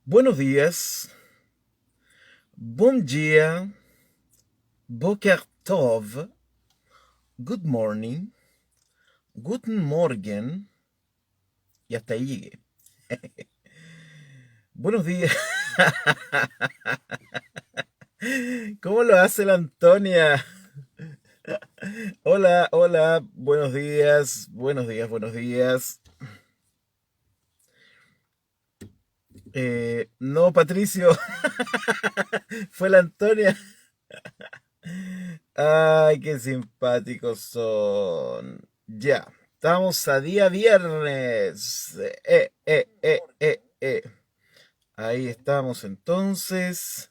Buenos días, bom dia, boker tov, good morning, guten Morgen, y hasta ahí llegué. Buenos días. ¿Cómo lo hace la Antonia? Hola, hola, buenos días, buenos días, buenos días. No, Patricio, fue la Antonia. Ay, qué simpáticos son. Ya, estamos a día viernes. Ahí estamos entonces.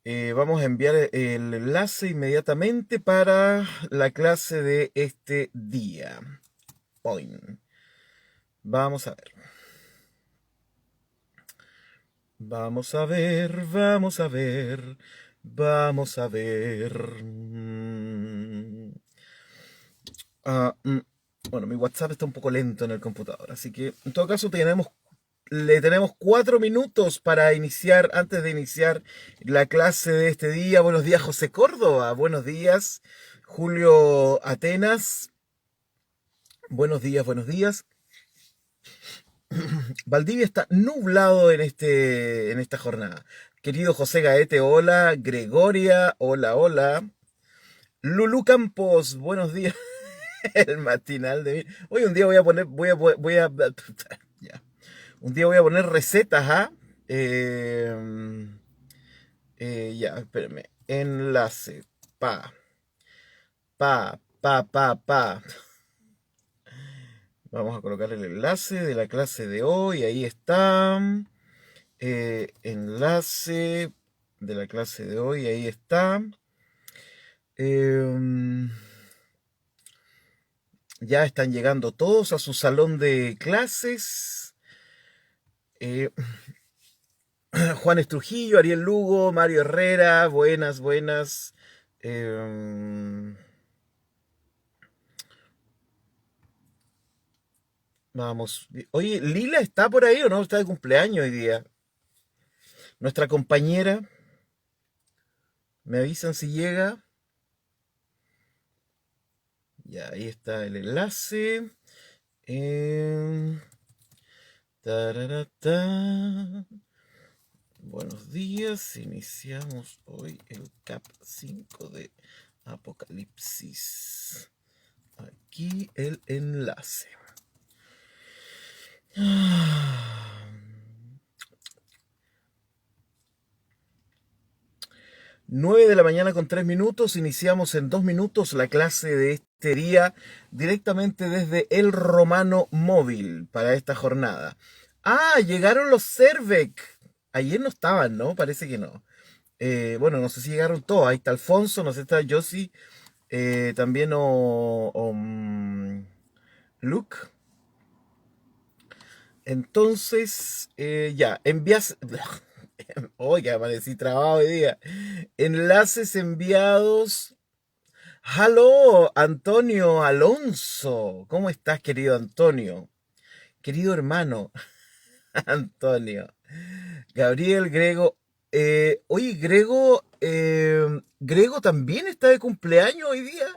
Vamos a enviar el enlace inmediatamente para la clase de este día. Point. Vamos a ver. Vamos a ver, vamos a ver, vamos a ver. Ah, bueno, mi WhatsApp está un poco lento en el computador, así que en todo caso le tenemos 4 minutos para iniciar, antes de iniciar la clase de este día. Buenos días, José Córdoba. Buenos días, Julio Atenas. Buenos días, buenos días. Valdivia está nublado en esta jornada. Querido José Gaete, hola. Gregoria, hola, hola. Lulu Campos, buenos días. El matinal de mí. Hoy un día voy a poner, ya. Un día voy a poner recetas, ¿ah? Ya, espérenme. Enlace. Pa, pa. Vamos a colocar el enlace de la clase de hoy. Ahí está. Enlace de la clase de hoy. Ahí está. Em, ya están llegando todos a su salón de clases. Eh, Juan Estrujillo, Ariel Lugo, Mario Herrera, buenas, buenas. Em, Vamos. Oye, ¿Lila está por ahí o no? Está de cumpleaños hoy día. Nuestra compañera, me avisan si llega. Ya, ahí está el enlace. Em, Tararatá. Buenos días, iniciamos hoy el CAP 5 de Apocalipsis. Aquí el enlace. 9 de la mañana con 3 minutos. Iniciamos en 2 minutos la clase de este día directamente desde el Romano Móvil para esta jornada. Ah, llegaron los Cervec. Ayer no estaban, ¿no? Parece que no. Bueno, no sé si llegaron todos. Ahí está Alfonso, no sé si está Josie, también Luke. Entonces, ya, envías. Oiga, amanecí trabado hoy día. Enlaces enviados. ¡Halo, Antonio Alonso! ¿Cómo estás, querido Antonio? Querido hermano, Antonio. Gabriel, Grego. Oye, Grego también está de cumpleaños hoy día.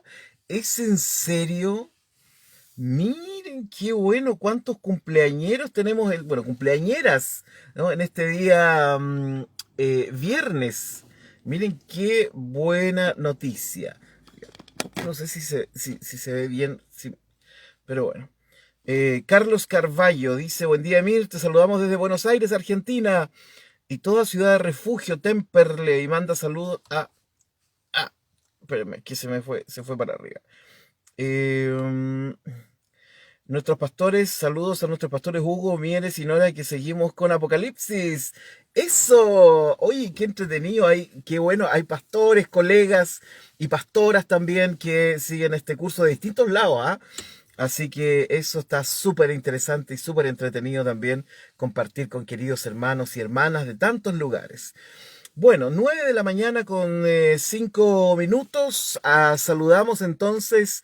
¿Es en serio? Miren, qué bueno, cuántos cumpleañeros tenemos, bueno, cumpleañeras, ¿no? En este día viernes. Miren qué buena noticia. No sé si se ve bien, pero bueno. Carlos Carballo dice, buen día, Emir, te saludamos desde Buenos Aires, Argentina, y toda ciudad de refugio, Temperley, y manda saludos a... Espérame, que se fue para arriba. Eh, Nuestros pastores, saludos a nuestros pastores Hugo, Mieres y Nora, que seguimos con Apocalipsis. Eso, oye, qué entretenido, qué bueno, hay pastores, colegas y pastoras también que siguen este curso de distintos lados, ¿ah? Así que eso está súper interesante y súper entretenido también compartir con queridos hermanos y hermanas de tantos lugares. Bueno, 9 de la mañana con 5 minutos. Saludamos entonces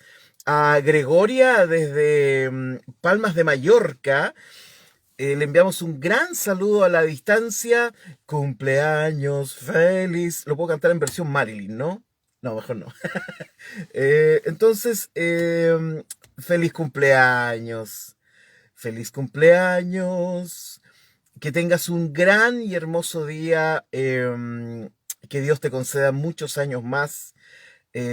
a Gregoria desde Palmas de Mallorca. Le enviamos un gran saludo a la distancia. Cumpleaños feliz. Lo puedo cantar en versión Marilyn, ¿no? No, mejor no. Entonces, feliz cumpleaños. Feliz cumpleaños. Que tengas un gran y hermoso día. Que Dios te conceda muchos años más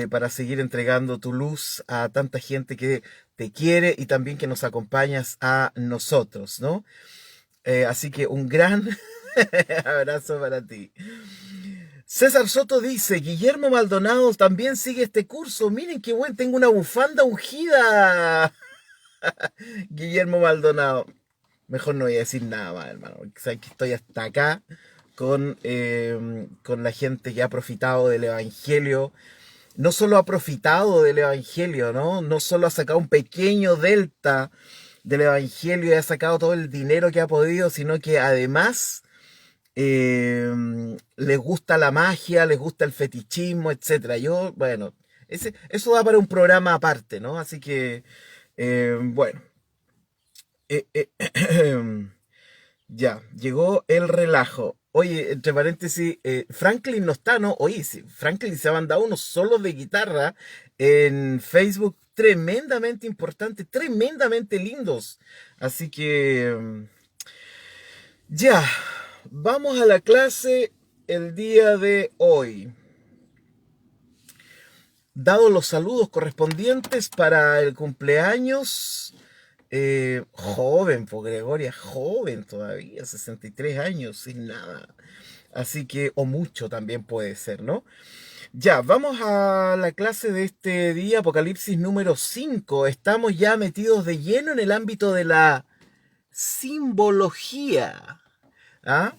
para seguir entregando tu luz a tanta gente que te quiere y también que nos acompañas a nosotros, ¿no? Así que un gran abrazo para ti. César Soto dice, Guillermo Maldonado también sigue este curso. Miren qué bueno, tengo una bufanda ungida. Guillermo Maldonado. Mejor no voy a decir nada más, hermano. Porque saben que estoy hasta acá con la gente que ha profitado del Evangelio. No solo ha profitado del Evangelio, ¿no? No solo ha sacado un pequeño delta del Evangelio y ha sacado todo el dinero que ha podido, sino que además les gusta la magia, les gusta el fetichismo, etcétera. Yo, bueno, eso da para un programa aparte, ¿no? Así que, bueno. Eh, eh, Ya, llegó el relajo. Oye, entre paréntesis, Franklin no está, ¿no? Oye, sí, Franklin se ha mandado unos solos de guitarra en Facebook tremendamente importantes, tremendamente lindos. Así que, ya, vamos a la clase el día de hoy. Dado los saludos correspondientes para el cumpleaños, joven, pues Gregoria, joven todavía, 63 años, sin nada. Así que, o mucho también puede ser, ¿no? Ya, vamos a la clase de este día, Apocalipsis número 5. Estamos ya metidos de lleno en el ámbito de la simbología. ¿Ah?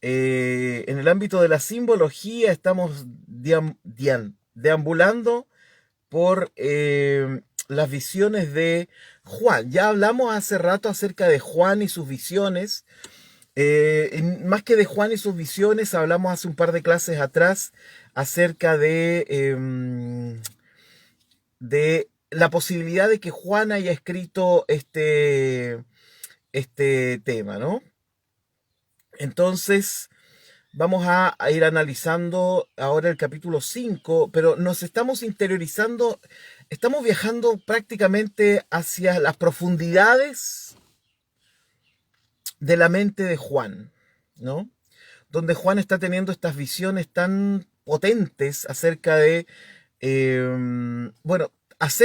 En el ámbito de la simbología estamos deambulando por las visiones de Juan. Ya hablamos hace rato acerca de Juan y sus visiones. Más que de Juan y sus visiones, hablamos hace un par de clases atrás acerca de la posibilidad de que Juan haya escrito este tema, ¿no? Entonces, vamos a ir analizando ahora el capítulo 5, pero nos estamos interiorizando, estamos viajando prácticamente hacia las profundidades de la mente de Juan, ¿no? Donde Juan está teniendo estas visiones tan potentes acerca de, bueno, esa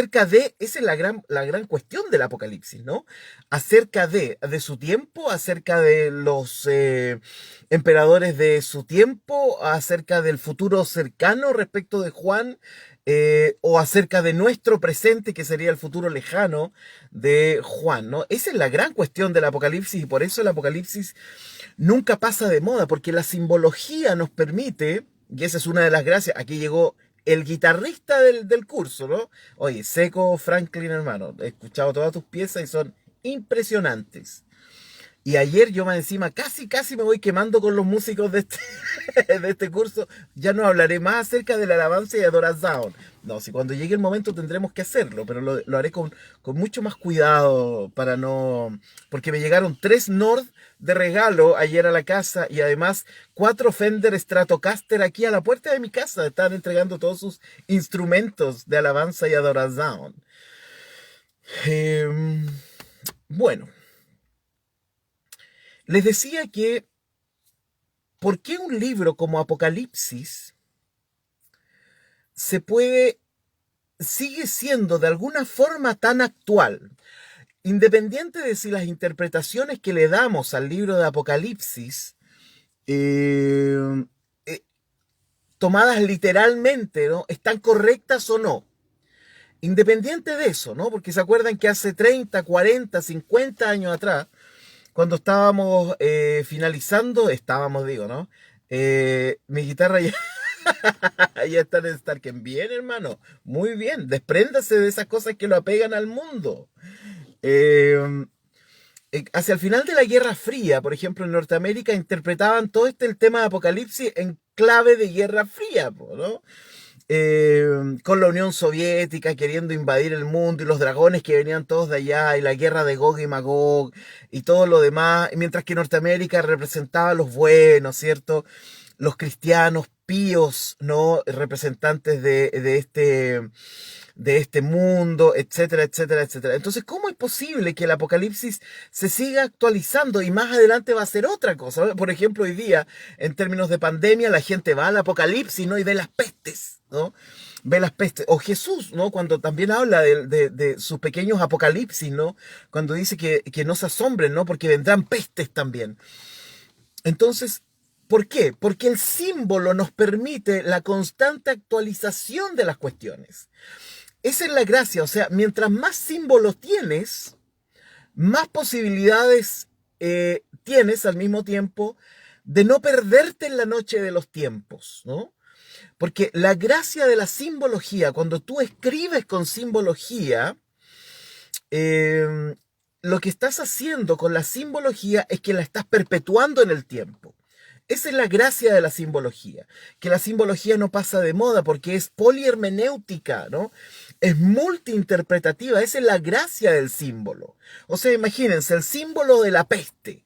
es la gran cuestión del Apocalipsis, ¿no? Acerca de su tiempo, acerca de los emperadores de su tiempo, acerca del futuro cercano respecto de Juan, o acerca de nuestro presente, que sería el futuro lejano de Juan, ¿no? Esa es la gran cuestión del Apocalipsis y por eso el Apocalipsis nunca pasa de moda, porque la simbología nos permite, y esa es una de las gracias, aquí llegó el guitarrista del curso, ¿no? Oye, seco Franklin, hermano, he escuchado todas tus piezas y son impresionantes. Y ayer yo más encima casi me voy quemando con los músicos de de este curso. Ya no hablaré más acerca de la alabanza y adoración. No, si cuando llegue el momento tendremos que hacerlo, pero lo haré con mucho más cuidado para no... Porque me llegaron 3 Nord de regalo ayer a la casa y además 4 Fender Stratocaster aquí a la puerta de mi casa. Están entregando todos sus instrumentos de alabanza y adoración. Bueno. Les decía que, ¿por qué un libro como Apocalipsis sigue siendo de alguna forma tan actual? Independiente de si las interpretaciones que le damos al libro de Apocalipsis, eh, eh, tomadas literalmente, ¿no?, están correctas o no. Independiente de eso, ¿no? Porque se acuerdan que hace 30, 40, 50 años atrás, cuando estábamos digo, ¿no? Mi guitarra ya, ya está en Starken. Bien, hermano. Muy bien. Despréndase de esas cosas que lo apegan al mundo. Eh, Hacia el final de la Guerra Fría, por ejemplo, en Norteamérica, interpretaban todo el tema de Apocalipsis en clave de Guerra Fría, ¿no? con la Unión Soviética queriendo invadir el mundo y los dragones que venían todos de allá y la guerra de Gog y Magog y todo lo demás, mientras que Norteamérica representaba a los buenos, ¿cierto? Los cristianos píos, ¿no? Representantes de este mundo, etcétera, etcétera, etcétera. Entonces, ¿cómo es posible que el Apocalipsis se siga actualizando y más adelante va a ser otra cosa? Por ejemplo, hoy día, en términos de pandemia, la gente va al Apocalipsis, ¿no? Y ve las pestes, ¿no? Ve las pestes. O Jesús, ¿no? Cuando también habla de sus pequeños apocalipsis, ¿no? Cuando dice que no se asombren, ¿no? Porque vendrán pestes también. Entonces, ¿por qué? Porque el símbolo nos permite la constante actualización de las cuestiones. Esa es la gracia, o sea, mientras más símbolos tienes, más posibilidades tienes al mismo tiempo de no perderte en la noche de los tiempos, ¿no? Porque la gracia de la simbología, cuando tú escribes con simbología, eh, lo que estás haciendo con la simbología es que la estás perpetuando en el tiempo. Esa es la gracia de la simbología, que la simbología no pasa de moda porque es polihermenéutica, ¿no? Es multiinterpretativa, esa es la gracia del símbolo. O sea, imagínense, el símbolo de la peste,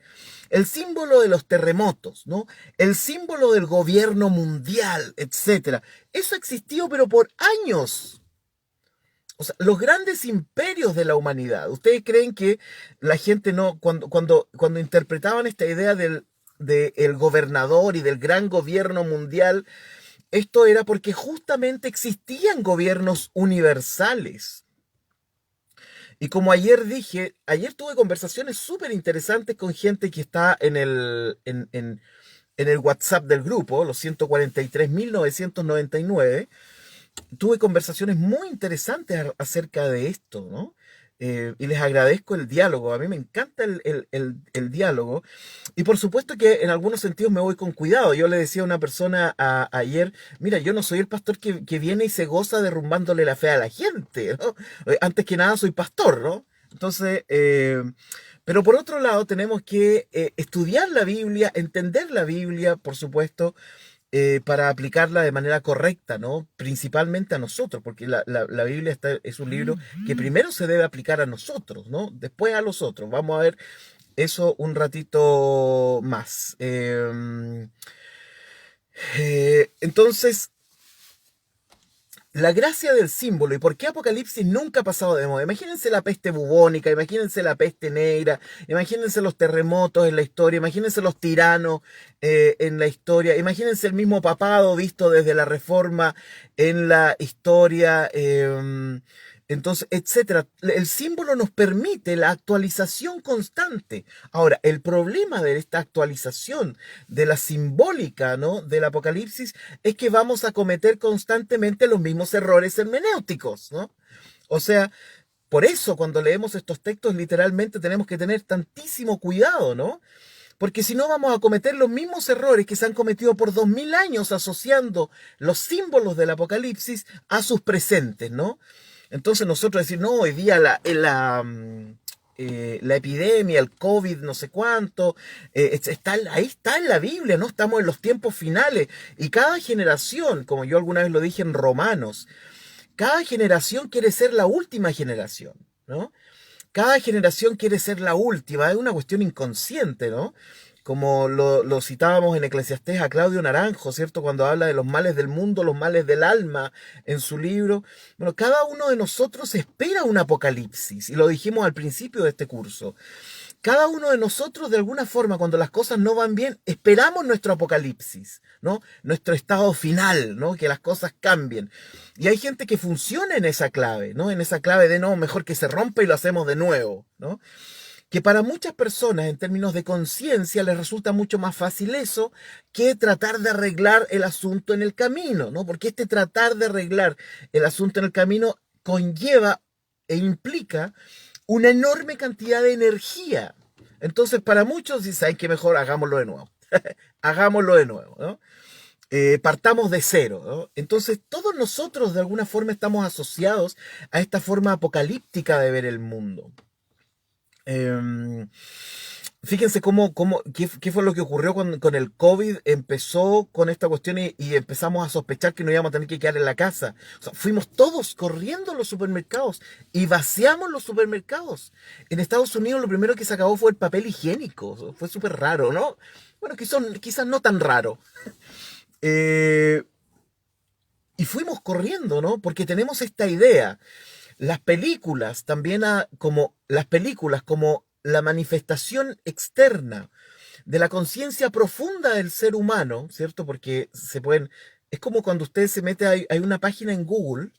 el símbolo de los terremotos, ¿no? El símbolo del gobierno mundial, etcétera. Eso existió, pero por años. O sea, los grandes imperios de la humanidad. ¿Ustedes creen que la gente no, cuando interpretaban esta idea del gobernador y del gran gobierno mundial, esto era porque justamente existían gobiernos universales? Y como ayer dije, ayer tuve conversaciones súper interesantes con gente que está en el WhatsApp del grupo, los 143.999. Tuve conversaciones muy interesantes acerca de esto, ¿no? Y les agradezco el diálogo. A mí me encanta el diálogo. Y por supuesto que en algunos sentidos me voy con cuidado. Yo le decía a una persona ayer, mira, yo no soy el pastor que viene y se goza derrumbándole la fe a la gente, ¿no? Antes que nada soy pastor, ¿no? Entonces, pero por otro lado tenemos que estudiar la Biblia, entender la Biblia, por supuesto, para aplicarla de manera correcta, ¿no? Principalmente a nosotros, porque la Biblia es un libro que primero se debe aplicar a nosotros, ¿no? Después a los otros. Vamos a ver eso un ratito más. Entonces, la gracia del símbolo y por qué Apocalipsis nunca ha pasado de moda. Imagínense la peste bubónica, imagínense la peste negra, imagínense los terremotos en la historia, imagínense los tiranos en la historia, imagínense el mismo papado visto desde la Reforma en la historia. Entonces, etcétera. El símbolo nos permite la actualización constante. Ahora, el problema de esta actualización de la simbólica, ¿no? Del Apocalipsis es que vamos a cometer constantemente los mismos errores hermenéuticos, ¿no? O sea, por eso cuando leemos estos textos literalmente tenemos que tener tantísimo cuidado, ¿no? Porque si no vamos a cometer los mismos errores que se han cometido por 2000 años asociando los símbolos del Apocalipsis a sus presentes, ¿no? Entonces nosotros decir, no, hoy día la epidemia, el COVID, no sé cuánto, ahí está en la Biblia, ¿no? Estamos en los tiempos finales. Y cada generación, como yo alguna vez lo dije en Romanos, cada generación quiere ser la última generación, ¿no? Cada generación quiere ser la última, es una cuestión inconsciente, ¿no? Como lo citábamos en Eclesiastés a Claudio Naranjo, ¿cierto? Cuando habla de los males del mundo, los males del alma en su libro. Bueno, cada uno de nosotros espera un apocalipsis, y lo dijimos al principio de este curso. Cada uno de nosotros, de alguna forma, cuando las cosas no van bien, esperamos nuestro apocalipsis, ¿no? Nuestro estado final, ¿no? Que las cosas cambien. Y hay gente que funciona en esa clave, ¿no? En esa clave de no, mejor que se rompa y lo hacemos de nuevo, ¿no? Que para muchas personas, en términos de conciencia, les resulta mucho más fácil eso que tratar de arreglar el asunto en el camino, ¿no? Porque este tratar de arreglar el asunto en el camino conlleva e implica una enorme cantidad de energía. Entonces, para muchos dicen que mejor hagámoslo de nuevo. Hagámoslo de nuevo, ¿no? Partamos de cero, ¿no? Entonces, todos nosotros de alguna forma estamos asociados a esta forma apocalíptica de ver el mundo. Eh, Fíjense qué fue lo que ocurrió con el COVID. Empezó con esta cuestión y empezamos a sospechar que no íbamos a tener que quedar en la casa. O sea, fuimos todos corriendo a los supermercados y vaciamos los supermercados. En Estados Unidos lo primero que se acabó fue el papel higiénico. Fue súper raro, ¿no? Bueno, quizás no tan raro. Eh, y fuimos corriendo, ¿no? Porque tenemos esta idea. Las películas también, como las películas, como la manifestación externa de la conciencia profunda del ser humano, ¿cierto? Porque es como cuando usted se mete, hay una página en Google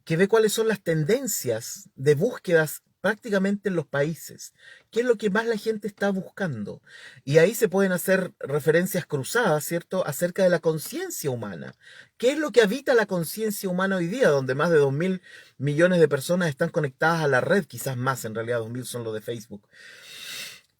que ve cuáles son las tendencias de búsquedas prácticamente en los países. ¿Qué es lo que más la gente está buscando? Y ahí se pueden hacer referencias cruzadas, ¿cierto?, acerca de la conciencia humana. ¿Qué es lo que habita la conciencia humana hoy día, donde más de 2.000 millones de personas están conectadas a la red? Quizás más, en realidad 2.000 son los de Facebook.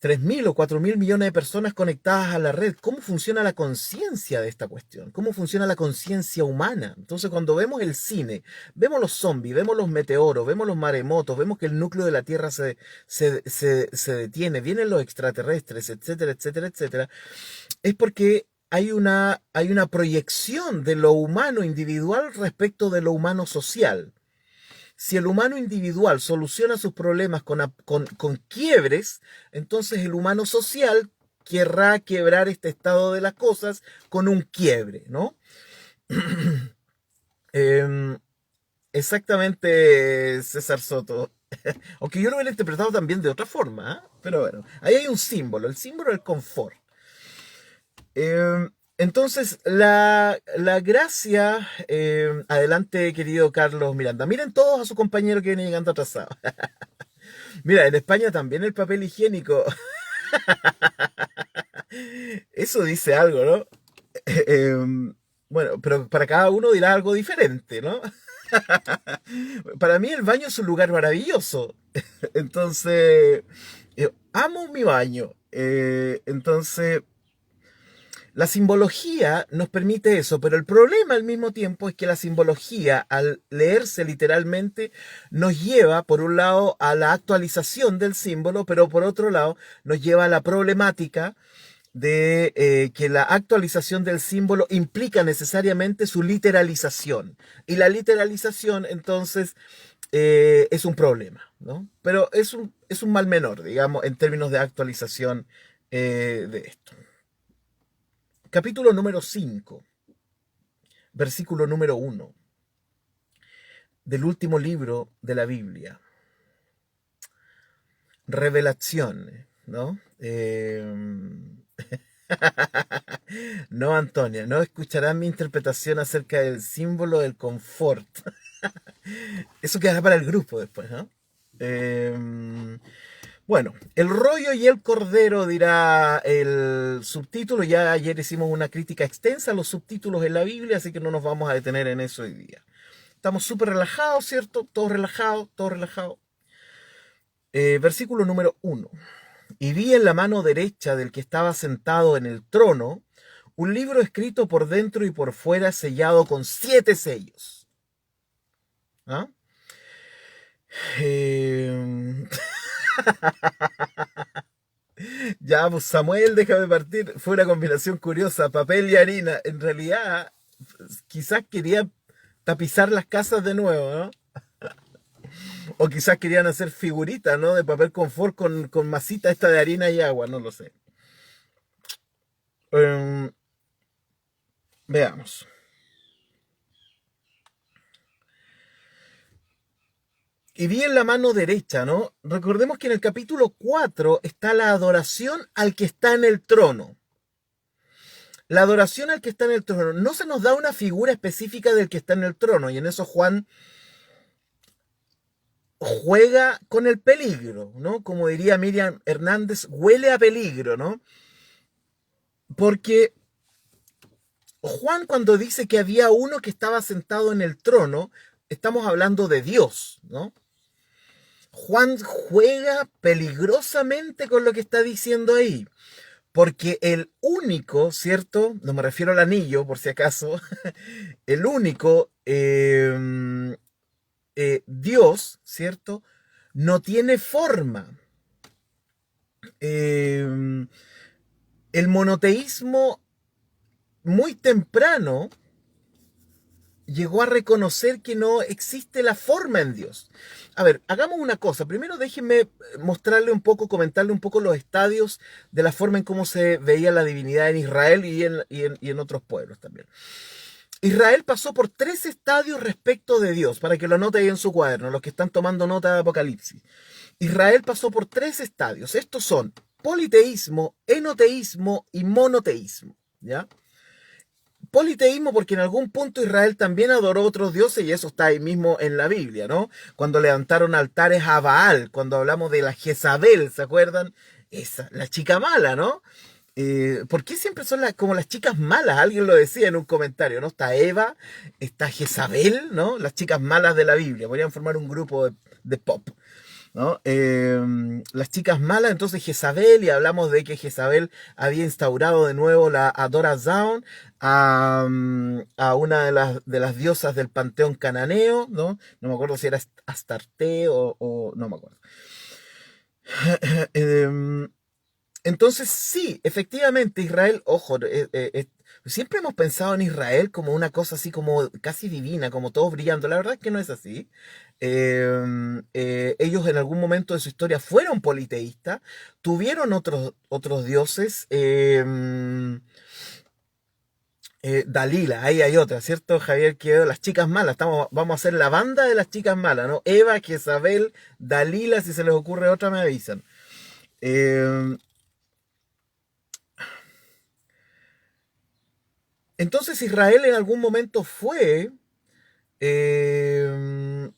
3.000 o 4.000 millones de personas conectadas a la red. ¿Cómo funciona la conciencia de esta cuestión? ¿Cómo funciona la conciencia humana? Entonces, cuando vemos el cine, vemos los zombies, vemos los meteoros, vemos los maremotos, vemos que el núcleo de la Tierra se detiene, vienen los extraterrestres, etcétera, etcétera, etcétera, es porque hay una proyección de lo humano individual respecto de lo humano social. Si el humano individual soluciona sus problemas con quiebres, entonces el humano social querrá quebrar este estado de las cosas con un quiebre, ¿no? Em, Exactamente, César Soto. Aunque yo lo hubiera interpretado también de otra forma, ¿eh? Pero bueno, ahí hay un símbolo, el símbolo del confort. Entonces, la gracia, adelante querido Carlos Miranda, miren todos a su compañero que viene llegando atrasado. Mira, en España también el papel higiénico, eso dice algo, ¿no? Bueno, pero para cada uno dirá algo diferente, ¿no? Para mí el baño es un lugar maravilloso. Entonces, amo mi baño. Entonces, la simbología nos permite eso, pero el problema al mismo tiempo es que la simbología, al leerse literalmente, nos lleva, por un lado, a la actualización del símbolo, pero por otro lado, nos lleva a la problemática de que la actualización del símbolo implica necesariamente su literalización. Y la literalización, entonces, es un problema, ¿no? Pero es un mal menor, digamos, en términos de actualización de esto. Capítulo número 5, versículo número 1, del último libro de la Biblia. Revelación, ¿no? No, Antonia, no escucharán mi interpretación acerca del símbolo del confort. Eso quedará para el grupo después, ¿no? Bueno, el rollo y el cordero, dirá el subtítulo. Ya ayer hicimos una crítica extensa a los subtítulos en la Biblia, así que no nos vamos a detener en eso hoy día. Estamos súper relajados, ¿cierto? Todo relajado, todo relajado. Versículo número 1. Y vi en la mano derecha del que estaba sentado en el trono un libro escrito por dentro y por fuera, sellado con 7 sellos. ¿Ah? Eh... Ya, pues Samuel, déjame partir. Fue una combinación curiosa, papel y harina. En realidad, quizás quería tapizar las casas de nuevo, ¿no? O quizás querían hacer figuritas, ¿no? De papel confort con masita esta de harina y agua, no lo sé. Eh, Veamos. Y vi en la mano derecha, ¿no? Recordemos que en el capítulo 4 está la adoración al que está en el trono. La adoración al que está en el trono. No se nos da una figura específica del que está en el trono. Y en eso Juan juega con el peligro, ¿no? Como diría Miriam Hernández, huele a peligro, ¿no? Porque Juan, cuando dice que había uno que estaba sentado en el trono, estamos hablando de Dios, ¿no? Juan juega peligrosamente con lo que está diciendo ahí. Porque el único, ¿cierto? No me refiero al anillo, por si acaso. El único Dios, ¿cierto? No tiene forma. el monoteísmo muy temprano llegó a reconocer que no existe la forma en Dios. A ver, hagamos una cosa. Primero déjenme mostrarle un poco, comentarle un poco los estadios de la forma en cómo se veía la divinidad en Israel y en otros pueblos también. Israel pasó por 3 estadios respecto de Dios, para que lo anote ahí en su cuaderno, los que están tomando nota de Apocalipsis. Israel pasó por 3 estadios. Estos son politeísmo, enoteísmo y monoteísmo. ¿Ya? Politeísmo porque en algún punto Israel también adoró otros dioses y eso está ahí mismo en la Biblia, ¿no? Cuando levantaron altares a Baal, cuando hablamos de la Jezabel, ¿se acuerdan? Esa, la chica mala, ¿no? ¿Por qué siempre son como las chicas malas? Alguien lo decía en un comentario, ¿no? Está Eva, está Jezabel, ¿no? Las chicas malas de la Biblia. Podrían formar un grupo de pop, ¿no? Las chicas malas, entonces Jezabel, y hablamos de que Jezabel había instaurado de nuevo la adoración a una de las diosas del panteón cananeo, ¿no? No me acuerdo si era Astarte o no me acuerdo. Entonces, sí, efectivamente, Israel, ojo, siempre hemos pensado en Israel como una cosa así como casi divina, como todo brillando. La verdad es que no es así. Ellos en algún momento de su historia fueron politeístas, tuvieron otros dioses. Dalila, ahí hay otra, ¿cierto, Javier? Que las chicas malas, vamos a hacer la banda de las chicas malas, ¿no? Eva, Jezabel, Dalila, si se les ocurre otra me avisan. Eh, Entonces Israel en algún momento fue... eh,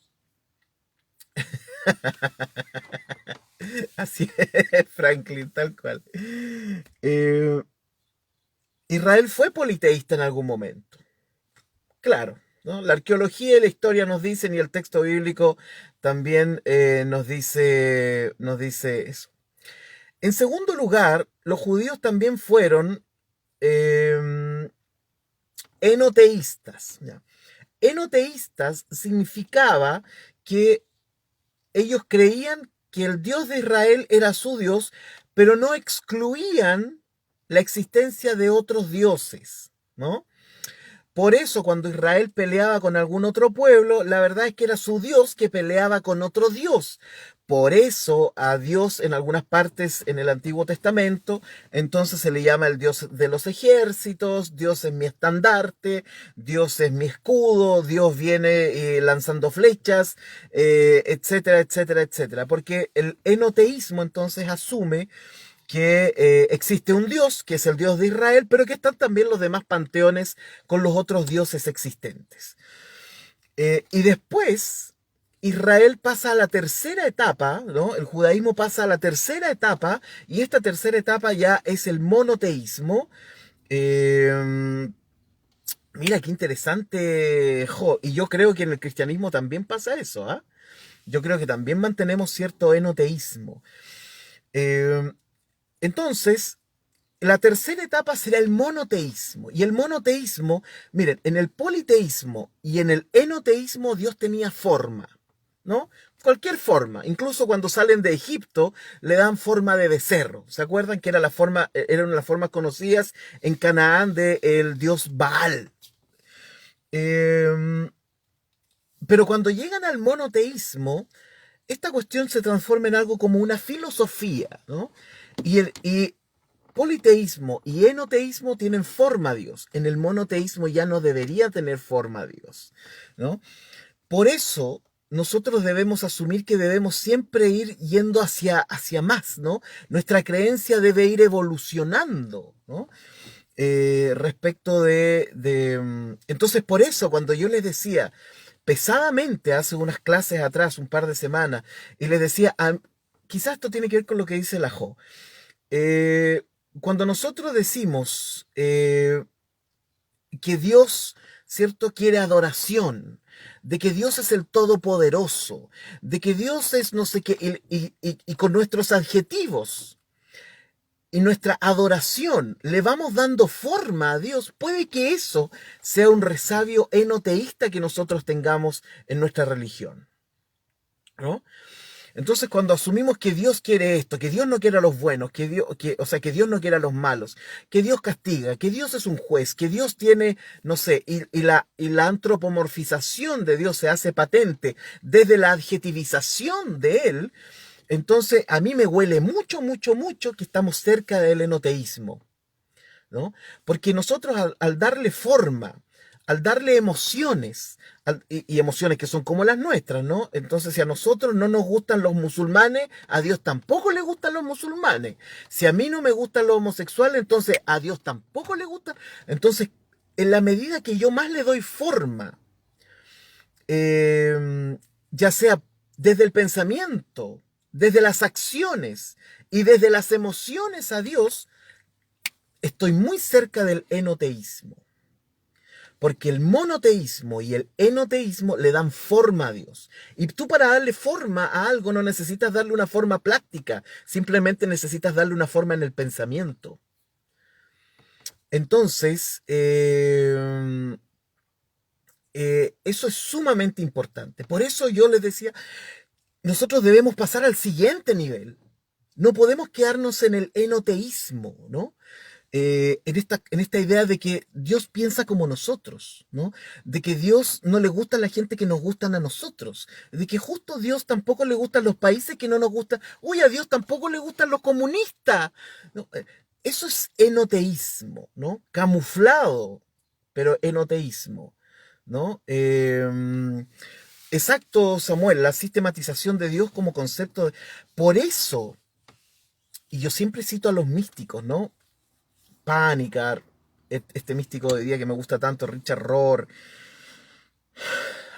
así es, Franklin, tal cual. Eh, Israel fue politeísta en algún momento. Claro, ¿no? La arqueología y la historia nos dicen y el texto bíblico también nos dice eso. En segundo lugar, los judíos también fueron eh, enoteístas. ¿Ya? Enoteístas significaba que ellos creían que el Dios de Israel era su Dios, pero no excluían la existencia de otros dioses, ¿no? Por eso cuando Israel peleaba con algún otro pueblo, la verdad es que era su Dios que peleaba con otro Dios. Por eso a Dios en algunas partes en el Antiguo Testamento, entonces se le llama el Dios de los ejércitos, Dios es mi estandarte, Dios es mi escudo, Dios viene lanzando flechas, etcétera, etcétera, etcétera. Porque el enoteísmo entonces asume que existe un Dios, que es el Dios de Israel, pero que están también los demás panteones con los otros dioses existentes. Y después Israel pasa a la tercera etapa, ¿no? El judaísmo pasa a la tercera etapa, y esta tercera etapa ya es el monoteísmo. Eh, Mira, qué interesante, jo, y yo creo que en el cristianismo también pasa eso, ¿ah? Yo creo que también mantenemos cierto enoteísmo. Eh, entonces, la tercera etapa será el monoteísmo. Y el monoteísmo, miren, en el politeísmo y en el enoteísmo Dios tenía forma, ¿no? Cualquier forma. Incluso cuando salen de Egipto le dan forma de becerro. ¿Se acuerdan que era eran las formas conocidas en Canaán del dios Baal? Eh, pero cuando llegan al monoteísmo, esta cuestión se transforma en algo como una filosofía, ¿no? Y politeísmo y enoteísmo tienen forma a Dios. En el monoteísmo ya no debería tener forma a Dios, ¿no? Por eso nosotros debemos asumir que debemos siempre ir yendo hacia más, ¿no? Nuestra creencia debe ir evolucionando, ¿no? Respecto Entonces, por eso, cuando yo les decía pesadamente hace unas clases atrás, un par de semanas, y les decía, quizás esto tiene que ver con lo que dice la Jo. Eh, Cuando nosotros decimos que Dios, ¿cierto?, quiere adoración, de que Dios es el Todopoderoso, de que Dios es no sé qué, y con nuestros adjetivos y nuestra adoración le vamos dando forma a Dios, puede que eso sea un resabio enoteísta que nosotros tengamos en nuestra religión, ¿no? Entonces, cuando asumimos que Dios quiere esto, que Dios no quiere a los buenos, o sea, que Dios no quiere a los malos, que Dios castiga, que Dios es un juez, que Dios tiene, no sé, y la antropomorfización de Dios se hace patente desde la adjetivización de Él, entonces a mí me huele mucho, mucho, mucho que estamos cerca del enoteísmo, ¿no? Porque nosotros al darle forma, al darle emociones, y emociones que son como las nuestras, ¿no? Entonces, si a nosotros no nos gustan los musulmanes, a Dios tampoco le gustan los musulmanes. Si a mí no me gustan los homosexuales, entonces a Dios tampoco le gustan. Entonces, en la medida que yo más le doy forma, ya sea desde el pensamiento, desde las acciones y desde las emociones a Dios, estoy muy cerca del enoteísmo. Porque el monoteísmo y el enoteísmo le dan forma a Dios. Y tú para darle forma a algo no necesitas darle una forma práctica, simplemente necesitas darle una forma en el pensamiento. Entonces, eso es sumamente importante. Por eso yo les decía, nosotros debemos pasar al siguiente nivel. No podemos quedarnos en el enoteísmo, ¿no? En esta idea de que Dios piensa como nosotros, ¿no? De que Dios no le gusta a la gente que nos gustan a nosotros, de que justo a Dios tampoco le gustan los países que no nos gustan, uy, a Dios tampoco le gustan los comunistas, ¿no? Eso es enoteísmo, ¿no? Camuflado, pero enoteísmo, ¿no? Exacto, Samuel, la sistematización de Dios como concepto. Por eso, y yo siempre cito a los místicos, ¿no? Panikkar, este místico de día que me gusta tanto, Richard Rohr,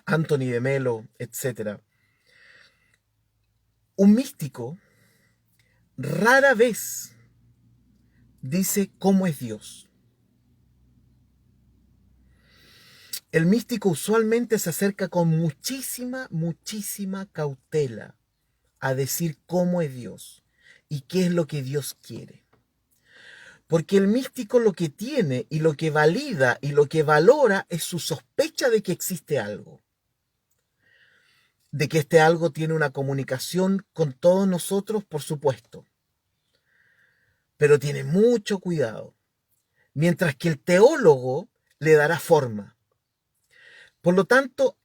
Anthony de Melo, etc. Un místico rara vez dice cómo es Dios. El místico usualmente se acerca con muchísima, muchísima cautela a decir cómo es Dios y qué es lo que Dios quiere. Porque el místico lo que tiene y lo que valida y lo que valora es su sospecha de que existe algo. De que este algo tiene una comunicación con todos nosotros, por supuesto. Pero tiene mucho cuidado. Mientras que el teólogo le dará forma. Por lo tanto,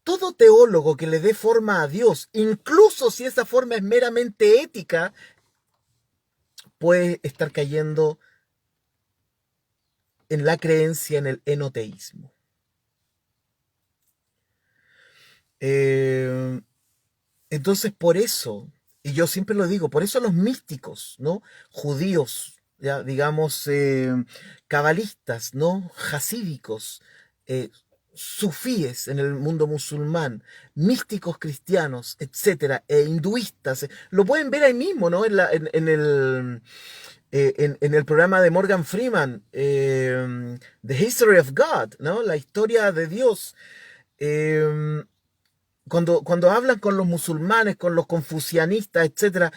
todo teólogo que le dé forma a Dios, incluso si esa forma es meramente ética, puede estar cayendo en la creencia en el enoteísmo. Entonces, por eso, y yo siempre lo digo, por eso los místicos, ¿no? Judíos, ya digamos, cabalistas, ¿no? Jasídicos, eh, sufíes en el mundo musulmán, místicos cristianos, etcétera, e hinduistas, lo pueden ver ahí mismo, ¿no? En el programa de Morgan Freeman, The History of God, ¿no? La historia de Dios. Eh, cuando hablan con los musulmanes, con los confucianistas, etcétera,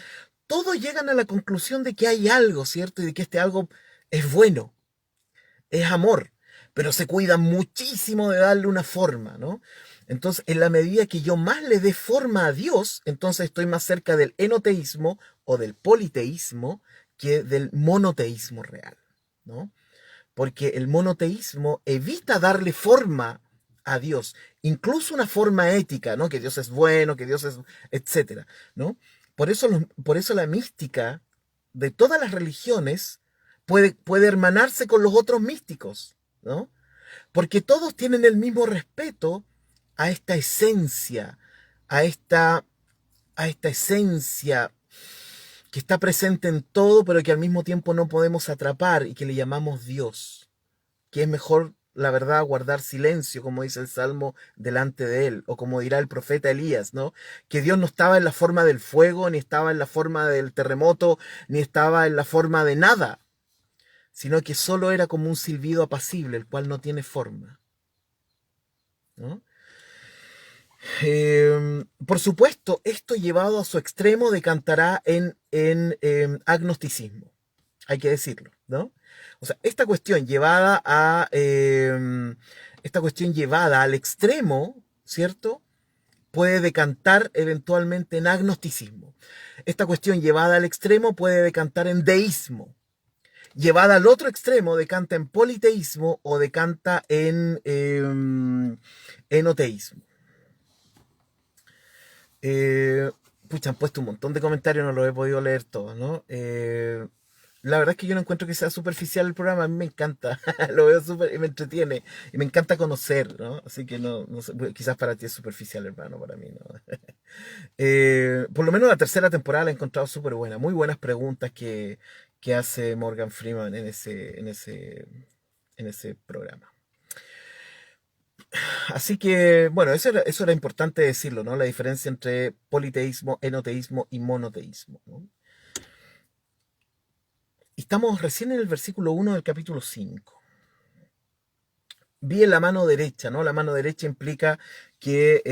todos llegan a la conclusión de que hay algo, ¿cierto? Y de que este algo es bueno, es amor, pero se cuidan muchísimo de darle una forma, ¿no? Entonces, en la medida que yo más le dé forma a Dios, entonces estoy más cerca del enoteísmo o del politeísmo que del monoteísmo real, ¿no? Porque el monoteísmo evita darle forma a Dios, incluso una forma ética, ¿no? Que Dios es bueno, que Dios es, etcétera, ¿no? Por eso la mística de todas las religiones puede hermanarse con los otros místicos, ¿no? Porque todos tienen el mismo respeto a esta esencia, a esta, a esta esencia que está presente en todo, pero que al mismo tiempo no podemos atrapar y que le llamamos Dios, que es mejor, la verdad, guardar silencio, como dice el Salmo, delante de él, o como dirá el profeta Elías, ¿no? Que Dios no estaba en la forma del fuego, ni estaba en la forma del terremoto, ni estaba en la forma de nada, sino que solo era como un silbido apacible, el cual no tiene forma, ¿no? Por supuesto, esto llevado a su extremo decantará en agnosticismo, hay que decirlo, ¿no? O sea, esta cuestión llevada al extremo, ¿cierto? puede decantar eventualmente en agnosticismo. Esta cuestión llevada al extremo puede decantar en deísmo. Llevada al otro extremo, decanta en politeísmo o decanta en enoteísmo. Pucha, han puesto un montón de comentarios, no los he podido leer todos, ¿no? La verdad es que yo no encuentro que sea superficial el programa, a mí me encanta, lo veo súper y me entretiene, y me encanta conocer, ¿no? Así que no sé, quizás para ti es superficial, hermano, para mí, ¿no? Por lo menos la tercera temporada la he encontrado súper buena, muy buenas preguntas que hace Morgan Freeman en ese programa. Así que, bueno, eso era importante decirlo, ¿no? La diferencia entre politeísmo, enoteísmo y monoteísmo, ¿no? Y estamos recién en el versículo 1 del capítulo 5. Vi en la mano derecha, ¿no? La mano derecha implica que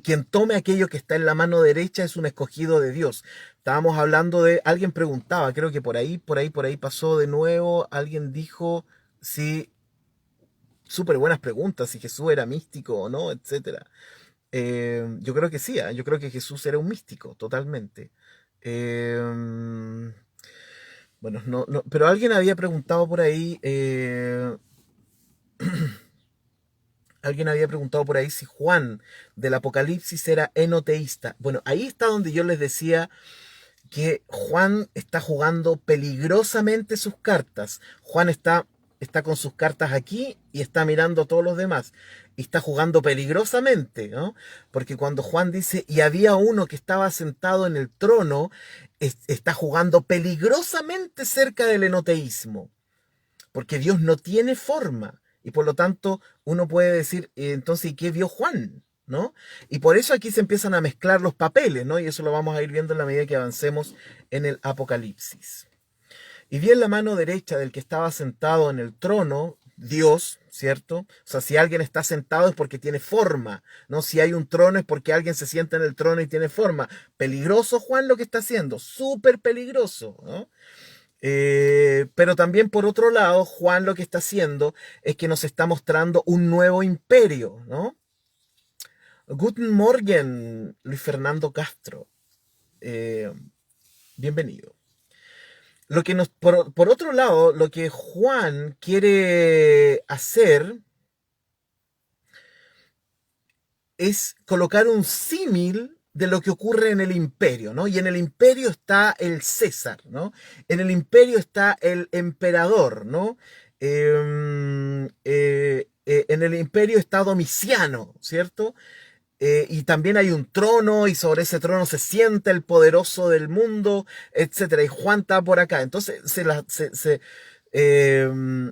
quien tome aquello que está en la mano derecha es un escogido de Dios. Estábamos hablando de, alguien preguntaba, creo que por ahí pasó de nuevo, alguien dijo si, súper buenas preguntas, si Jesús era místico o no, etcétera. Yo creo que sí, yo creo que Jesús era un místico, totalmente. Eh, bueno, no, pero alguien había preguntado por ahí, alguien había preguntado por ahí si Juan del Apocalipsis era enoteísta. Bueno, ahí está donde yo les decía que Juan está jugando peligrosamente sus cartas. Juan está con sus cartas aquí y está mirando a todos los demás. Y está jugando peligrosamente, ¿no? Porque cuando Juan dice, y había uno que estaba sentado en el trono, está jugando peligrosamente cerca del enoteísmo. Porque Dios no tiene forma. Y por lo tanto, uno puede decir, entonces, ¿y qué vio Juan? ¿No? Y por eso aquí se empiezan a mezclar los papeles, ¿no? Y eso lo vamos a ir viendo en la medida que avancemos en el Apocalipsis. Y vi en la mano derecha del que estaba sentado en el trono, Dios, ¿cierto? O sea, si alguien está sentado es porque tiene forma, ¿no? Si hay un trono es porque alguien se sienta en el trono y tiene forma. Peligroso, Juan, lo que está haciendo, súper peligroso, ¿no? Pero también por otro lado, Juan lo que está haciendo es que nos está mostrando un nuevo imperio, ¿no? Guten Morgen, Luis Fernando Castro. Eh, bienvenido. Por otro lado, lo que Juan quiere hacer es colocar un símil de lo que ocurre en el imperio, ¿no? Y en el imperio está el César, ¿no? En el imperio está el emperador, ¿no? En el imperio está Domiciano, ¿cierto? Y también hay un trono y sobre ese trono se sienta el poderoso del mundo, etcétera. Y Juan está por acá. Entonces eh,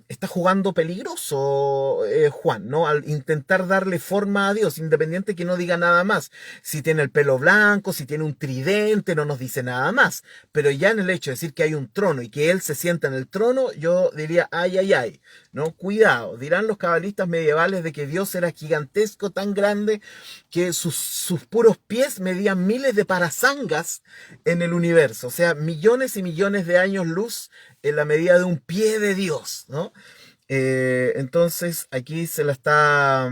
está jugando peligroso Juan, ¿no? Al intentar darle forma a Dios, independiente que no diga nada más. Si tiene el pelo blanco, si tiene un tridente, no nos dice nada más. Pero ya en el hecho de decir que hay un trono y que él se sienta en el trono, yo diría, ay, ay, ay, ¿no? Cuidado, dirán los cabalistas medievales de que Dios era gigantesco, tan grande, que sus puros pies medían miles de parasangas en el universo, o sea, millones y millones de años luz en la medida de un pie de Dios, ¿no? Entonces aquí se la está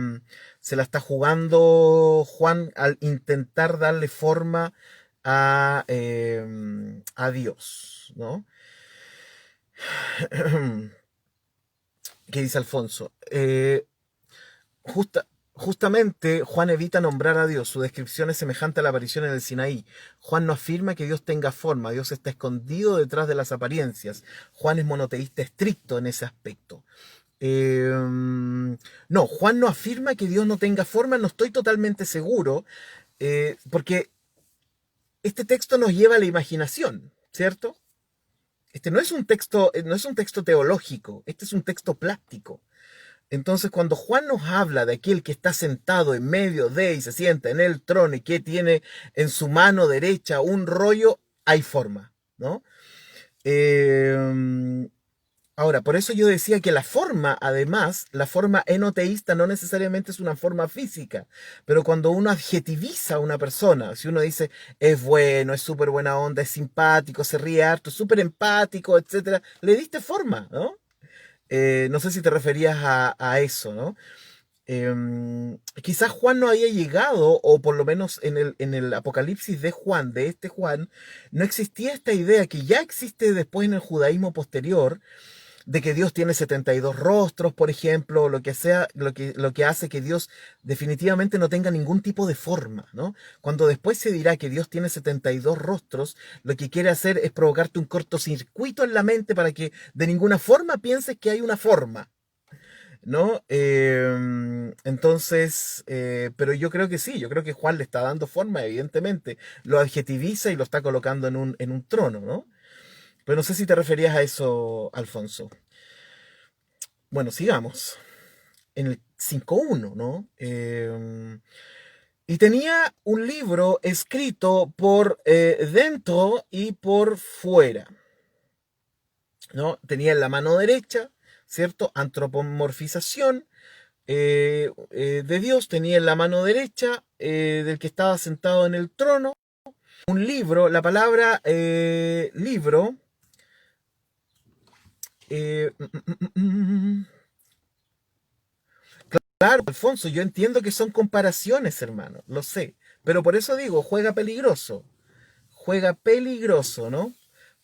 jugando Juan al intentar darle forma a Dios, ¿no? ¿Qué dice Alfonso? Justa, Justamente Juan evita nombrar a Dios. Su descripción es semejante a la aparición en el Sinaí. Juan no afirma que Dios tenga forma. Dios está escondido detrás de las apariencias. Juan es monoteísta estricto en ese aspecto. No, Juan no afirma que Dios no tenga forma. No estoy totalmente seguro. Porque este texto nos lleva a la imaginación, ¿cierto? Este no es un texto teológico. Este es un texto plástico. Entonces, cuando Juan nos habla de aquel que está sentado en medio de y se sienta en el trono y que tiene en su mano derecha un rollo, hay forma, ¿no? Eh, Ahora, por eso yo decía que la forma, además, la forma enoteísta no necesariamente es una forma física, pero cuando uno adjetiviza a una persona, si uno dice es bueno, es súper buena onda, es simpático, se ríe harto, es súper empático, etcétera, le diste forma, ¿no? No sé si te referías a eso, ¿no? Quizás Juan no había llegado, o por lo menos en el Apocalipsis de Juan, de este Juan, no existía esta idea que ya existe después en el judaísmo posterior, de que Dios tiene 72 rostros, por ejemplo, lo que sea, lo que hace que Dios definitivamente no tenga ningún tipo de forma, ¿no? Cuando después se dirá que Dios tiene 72 rostros, lo que quiere hacer es provocarte un cortocircuito en la mente para que de ninguna forma pienses que hay una forma, ¿no? Entonces, pero yo creo que sí, yo creo que Juan le está dando forma, evidentemente, lo adjetiviza y lo está colocando en un trono, ¿no? Pero no sé si te referías a eso, Alfonso. Bueno, sigamos. En el 5.1, ¿no? Y tenía un libro escrito por dentro y por fuera, ¿no? Tenía en la mano derecha, ¿cierto? Antropomorfización de Dios, tenía en la mano derecha del que estaba sentado en el trono un libro, la palabra libro, eh, mm, mm, mm, claro, Alfonso, yo entiendo que son comparaciones, hermano, lo sé, pero por eso digo, juega peligroso, ¿no?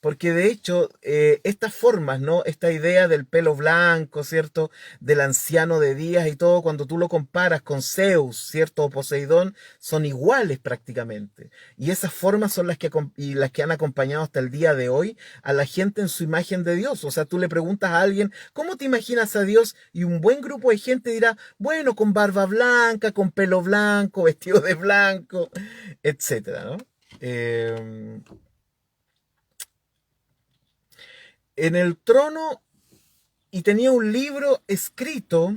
Porque de hecho, estas formas, ¿no? Esta idea del pelo blanco, ¿cierto? Del anciano de días y todo, cuando tú lo comparas con Zeus, ¿cierto? O Poseidón, son iguales prácticamente. Y esas formas son y las que han acompañado hasta el día de hoy a la gente en su imagen de Dios. O sea, tú le preguntas a alguien, ¿cómo te imaginas a Dios? Y un buen grupo de gente dirá, bueno, con barba blanca, con pelo blanco, vestido de blanco, etcétera, ¿no? Eh, en el trono y tenía un libro escrito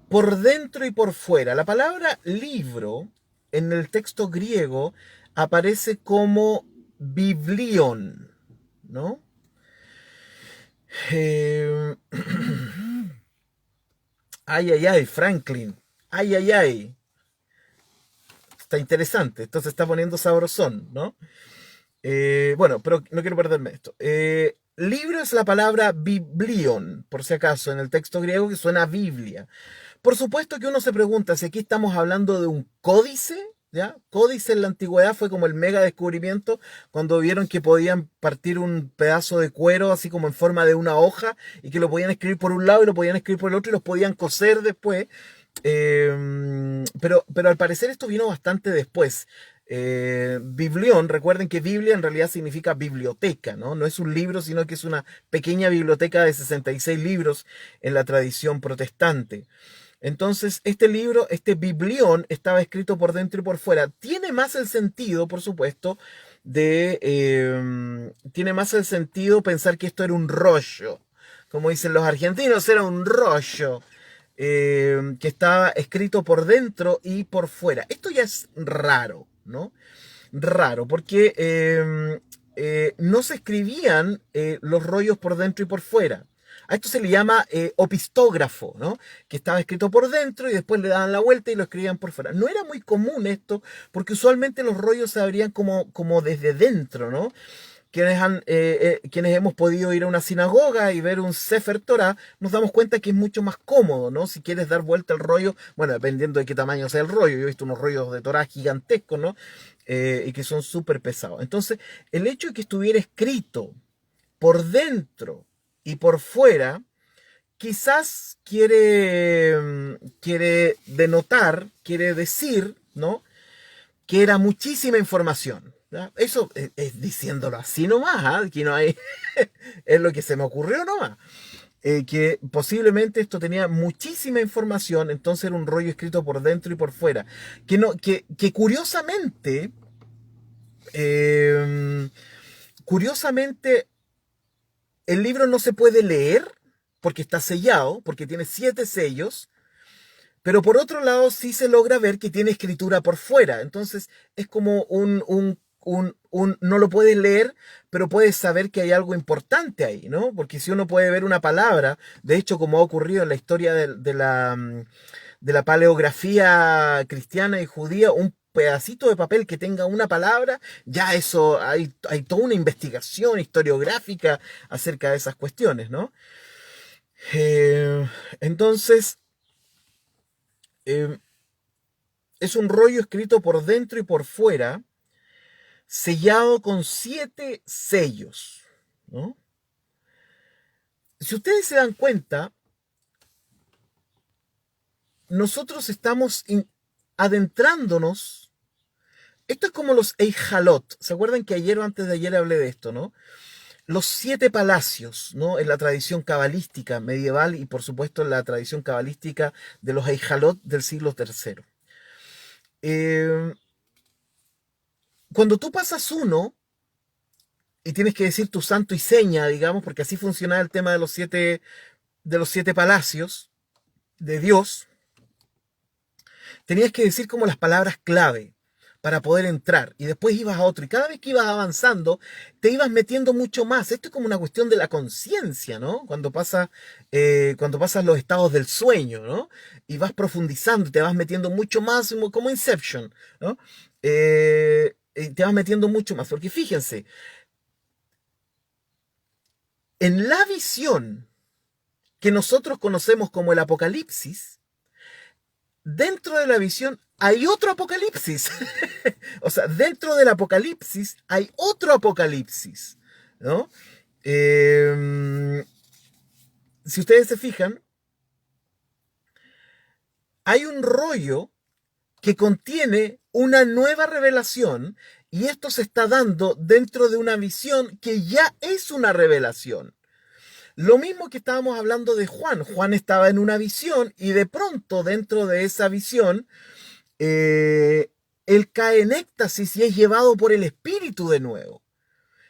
por dentro y por fuera. La palabra libro en el texto griego aparece como biblion, ¿no? Eh, ay, ay, ay, Franklin. Ay, ay, ay. Está interesante. Esto se está poniendo sabrosón, ¿no? Bueno, pero no quiero perderme esto. Libro es la palabra biblion, por si acaso, en el texto griego que suena a Biblia. Por supuesto que uno se pregunta si aquí estamos hablando de un códice, ¿ya? Códice en la antigüedad fue como el mega descubrimiento cuando vieron que podían partir un pedazo de cuero así como en forma de una hoja y que lo podían escribir por un lado y lo podían escribir por el otro y los podían coser después. Pero al parecer esto vino bastante después. Biblión, recuerden que Biblia en realidad significa biblioteca, ¿no? No es un libro, sino que es una pequeña biblioteca de 66 libros en la tradición protestante. Entonces, este libro, este biblión, estaba escrito por dentro y por fuera. Tiene más el sentido, por supuesto, tiene más el sentido pensar que esto era un rollo. Como dicen los argentinos, era un rollo que estaba escrito por dentro y por fuera. Esto ya es raro, ¿no? Raro, porque no se escribían los rollos por dentro y por fuera. A esto se le llama opistógrafo, ¿no? Que estaba escrito por dentro y después le daban la vuelta y lo escribían por fuera. No era muy común esto, porque usualmente los rollos se abrían como desde dentro, ¿no? Quienes hemos podido ir a una sinagoga y ver un Sefer Torah, nos damos cuenta que es mucho más cómodo, ¿no? Si quieres dar vuelta al rollo, bueno, dependiendo de qué tamaño sea el rollo, yo he visto unos rollos de Torah gigantescos, ¿no? Y que son súper pesados. Entonces, el hecho de que estuviera escrito por dentro y por fuera, quizás quiere denotar, quiere decir, ¿no? Que era muchísima información. ¿Ya? Eso es diciéndolo así nomás, ¿ah? Aquí no hay, es lo que se me ocurrió nomás. Que posiblemente esto tenía muchísima información, entonces era un rollo escrito por dentro y por fuera. Que eh, curiosamente, el libro no se puede leer porque está sellado, porque tiene 7 sellos, pero por otro lado sí se logra ver que tiene escritura por fuera. Entonces es como no lo puedes leer, pero puedes saber que hay algo importante ahí, ¿no? Porque si uno puede ver una palabra, de hecho como ha ocurrido en la historia de la paleografía cristiana y judía, un pedacito de papel que tenga una palabra, ya eso, hay toda una investigación historiográfica acerca de esas cuestiones, ¿no? Eh, entonces, eh, es un rollo escrito por dentro y por fuera, sellado con 7 sellos, ¿no? Si ustedes se dan cuenta, nosotros estamos adentrándonos. Esto es como los Eijalot. ¿Se acuerdan que ayer o antes de ayer hablé de esto, no? Los 7 palacios, ¿no? En la tradición cabalística medieval y por supuesto en la tradición cabalística de los Eijalot del siglo III. Cuando tú pasas uno y tienes que decir tu santo y seña, digamos, porque así funcionaba el tema de los siete palacios de Dios, tenías que decir como las palabras clave para poder entrar. Y después ibas a otro. Y cada vez que ibas avanzando, te ibas metiendo mucho más. Esto es como una cuestión de la conciencia, ¿no? Cuando pasas los estados del sueño, ¿no? Y vas profundizando, te vas metiendo mucho más, como Inception, ¿no? Y te vas metiendo mucho más. Porque fíjense, en la visión que nosotros conocemos como el Apocalipsis, dentro de la visión hay otro Apocalipsis. O sea, dentro del Apocalipsis hay otro Apocalipsis, ¿no? Si ustedes se fijan, hay un rollo que contiene una nueva revelación y esto se está dando dentro de una visión que ya es una revelación. Lo mismo que estábamos hablando de Juan. Juan estaba en una visión y de pronto dentro de esa visión él cae en éxtasis y es llevado por el Espíritu de nuevo.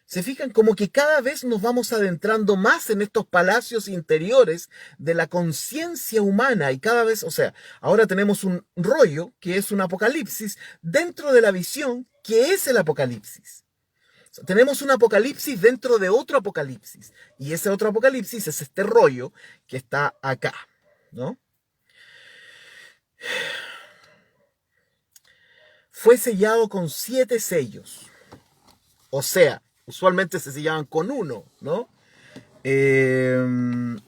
Se fijan como que cada vez nos vamos adentrando más en estos palacios interiores de la conciencia humana y cada vez, o sea, ahora tenemos un rollo que es un apocalipsis dentro de la visión que es el apocalipsis. O sea, tenemos un apocalipsis dentro de otro apocalipsis y ese otro apocalipsis es este rollo que está acá, ¿no? Fue sellado con 7 sellos. O sea, usualmente se sellaban con uno, ¿no? Que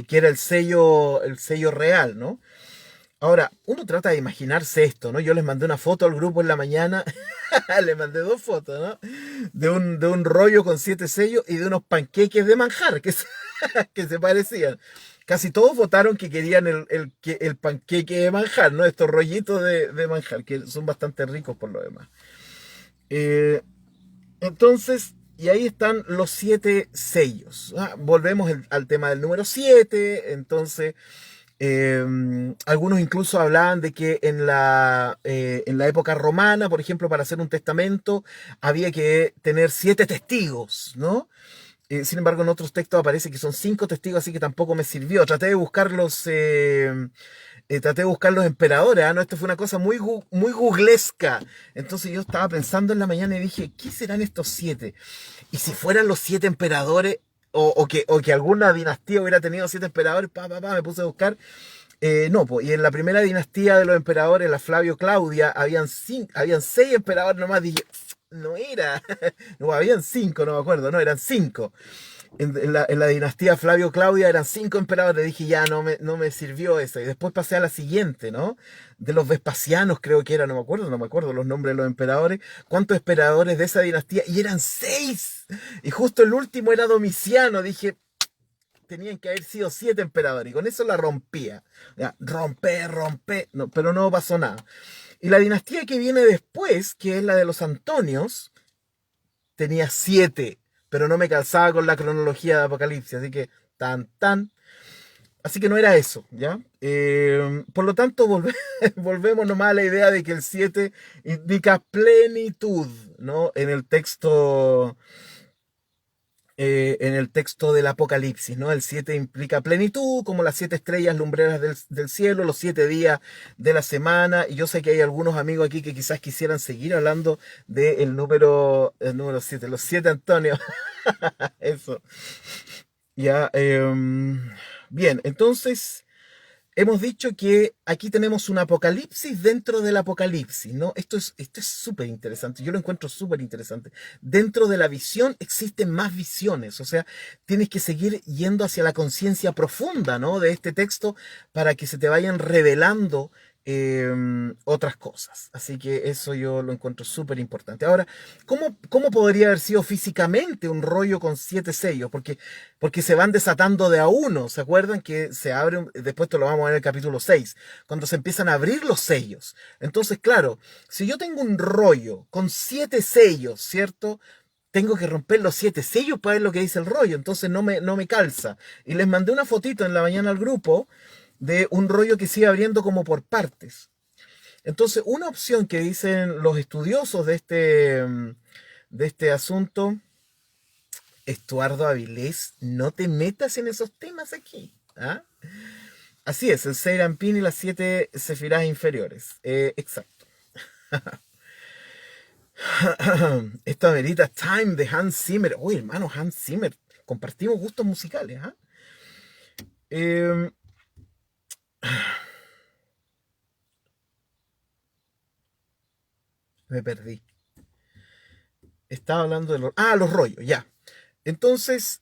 era el sello real, ¿no? Ahora, uno trata de imaginarse esto, ¿no? Yo les mandé una foto al grupo en la mañana, les mandé 2 fotos, ¿no? De un rollo con 7 sellos y de unos panqueques de manjar que se parecían. Casi todos votaron que querían el panqueque de manjar, ¿no? Estos rollitos de manjar, que son bastante ricos por lo demás. Entonces, y ahí están los 7 sellos. Volvemos al tema del número 7. Entonces, algunos incluso hablaban de que en la época romana, por ejemplo, para hacer un testamento, había que tener 7 testigos, ¿no? Sin embargo, en otros textos aparece que son 5 testigos, así que tampoco me sirvió. Traté de buscar los emperadores, ¿no? Esto fue una cosa muy googlesca. Entonces yo estaba pensando en la mañana y dije, ¿qué serán estos 7? Y si fueran los 7 emperadores, o que alguna dinastía hubiera tenido 7 emperadores, me puse a buscar. No, pues, y en la primera dinastía de los emperadores, la Flavio Claudia, habían 6 emperadores nomás. Dije, no era, no, habían 5, no me acuerdo, no, eran 5. En la dinastía Flavio Claudia eran 5 emperadores. Dije, ya no me sirvió esa. Y después pasé a la siguiente, ¿no? De los Vespasianos, creo que era, no me acuerdo los nombres de los emperadores. ¿Cuántos emperadores de esa dinastía? Y eran 6. Y justo el último era Domiciano. Dije, tenían que haber sido 7 emperadores. Y con eso la rompía. Ya, rompe, no, pero no pasó nada. Y la dinastía que viene después, que es la de los Antonios, tenía 7, pero no me calzaba con la cronología de Apocalipsis, así que así que no era eso, ¿ya? Por lo tanto, volvemos nomás a la idea de que el 7 indica plenitud, ¿no? En el texto del Apocalipsis, ¿no? El 7 implica plenitud, como las 7 estrellas lumbreras del cielo, los 7 días de la semana. Y yo sé que hay algunos amigos aquí que quizás quisieran seguir hablando del número 7, los 7 Antonios. Eso. Ya, bien, entonces hemos dicho que aquí tenemos un apocalipsis dentro del apocalipsis, ¿no? Esto es súper interesante, yo lo encuentro súper interesante. Dentro de la visión existen más visiones, o sea, tienes que seguir yendo hacia la conciencia profunda, ¿no? De este texto para que se te vayan revelando otras cosas. Así que eso yo lo encuentro súper importante. Ahora, ¿cómo podría haber sido físicamente un rollo con 7 sellos? Porque se van desatando de a uno. ¿Se acuerdan que se abre, después te lo vamos a ver en el capítulo 6 cuando se empiezan a abrir los sellos? Entonces, claro, si yo tengo un rollo con 7 sellos, ¿cierto? Tengo que romper los 7 sellos para ver lo que dice el rollo, entonces no me calza. Y les mandé una fotito en la mañana al grupo de un rollo que sigue abriendo como por partes. Entonces, una opción que dicen los estudiosos de este asunto, Estuardo Avilés, no te metas en esos temas aquí. ¿Ah? Así es, el Serampín y las 7 sefirás inferiores. Exacto. Esto amerita Time de Hans Zimmer. Uy, hermano, Hans Zimmer. Compartimos gustos musicales. ¿Ah? Eh, Me perdí. Estaba hablando de los rollos, ya. Entonces,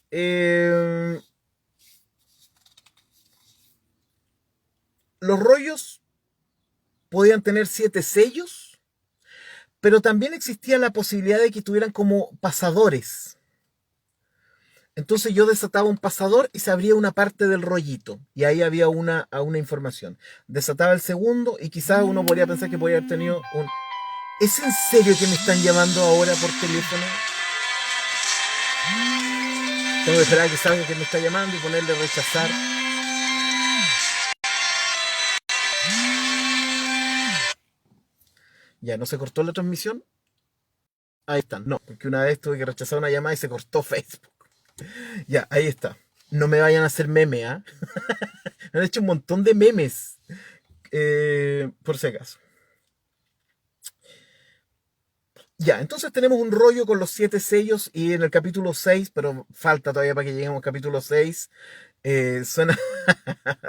los rollos podían tener 7 sellos, pero también existía la posibilidad de que tuvieran como pasadores. Entonces yo desataba un pasador y se abría una parte del rollito. Y ahí había una información. Desataba el segundo y quizás uno podría pensar que podría haber tenido un... ¿Es en serio que me están llamando ahora por teléfono? Tengo que esperar a que salga que me está llamando y ponerle rechazar. Ya, ¿no se cortó la transmisión? Ahí está. No, porque una vez tuve que rechazar una llamada y se cortó Facebook. Ya, ahí está. No me vayan a hacer meme, ¿ah? Me han hecho un montón de memes. Por si acaso. Ya, entonces tenemos un rollo con los 7 sellos y en el capítulo 6, pero falta todavía para que lleguemos al capítulo 6, suena,